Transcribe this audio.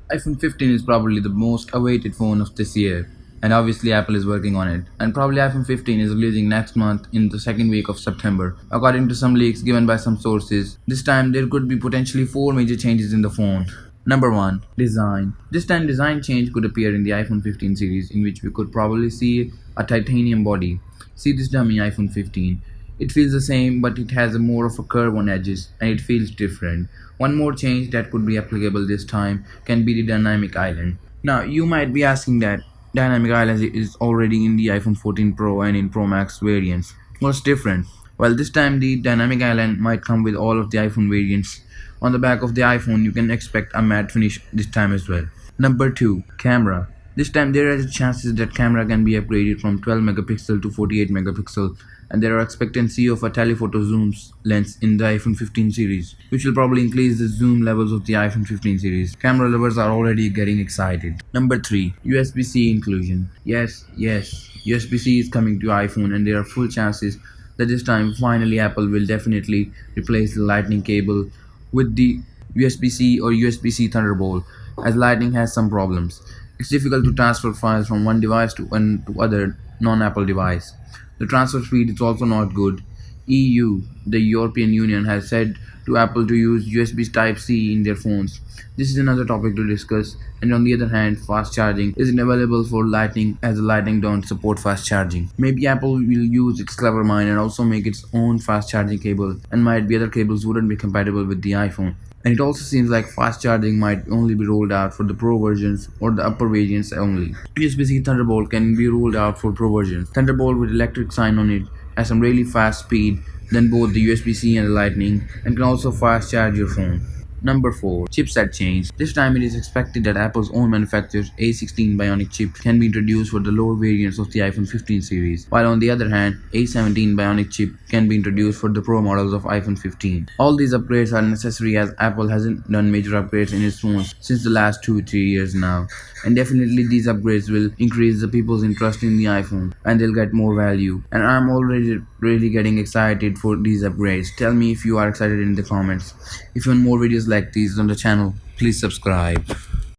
iPhone 15 is probably the most awaited phone of this year, and obviously Apple is working on it. And probably iPhone 15 is releasing next month in the second week of September, according to some leaks given by some sources. This time there could be potentially four major changes in the phone. Number 1. Design. This time design change could appear in the iPhone 15 series, in which we could probably see a titanium body. See this dummy iPhone 15. It feels the same, but it has a more of a curve on edges, and it feels different. One more change that could be applicable this time can be the dynamic island. Now, you might be asking that dynamic island is already in the iPhone 14 Pro and in Pro Max variants. What's different? Well, this time the dynamic island might come with all of the iPhone variants. On the back of the iPhone, you can expect a matte finish this time as well. Number 2. Camera. This time there are chances that camera can be upgraded from 12 megapixel to 48 megapixel, and there are expectancy of a telephoto zoom lens in the iPhone 15 series, which will probably increase the zoom levels of the iPhone 15 series. Camera lovers are already getting excited. Number 3. USB-C inclusion. Yes, USB-C is coming to iPhone, and there are full chances that this time finally Apple will definitely replace the lightning cable with the USB-C or USB-C Thunderbolt, as Lightning has some problems. It's difficult to transfer files from one device to other non-Apple device. The transfer speed is also not good. EU, the European Union, has said to Apple to use USB Type-C in their phones. This is another topic to discuss, and on the other hand, fast charging isn't available for Lightning, as the Lightning don't support fast charging. Maybe Apple will use its clever mind and also make its own fast charging cable, and might be other cables wouldn't be compatible with the iPhone. And it also seems like fast charging might only be rolled out for the Pro versions or the upper variants only. USB-C Thunderbolt can be rolled out for Pro versions. Thunderbolt with electric sign on it has some really fast speed than both the USB-C and the Lightning, and can also fast charge your phone. Number 4. Chipset change. This time it is expected that Apple's own manufacturer's A16 Bionic chip can be introduced for the lower variants of the iPhone 15 series, while on the other hand, A17 Bionic chip can be introduced for the Pro models of iPhone 15. All these upgrades are necessary as Apple hasn't done major upgrades in its phones since the last 2-3 years now, and definitely these upgrades will increase the people's interest in the iPhone, and they'll get more value. And I'm already really getting excited for these upgrades. Tell me if you are excited in the comments. If you want more videos like these on the channel, please subscribe.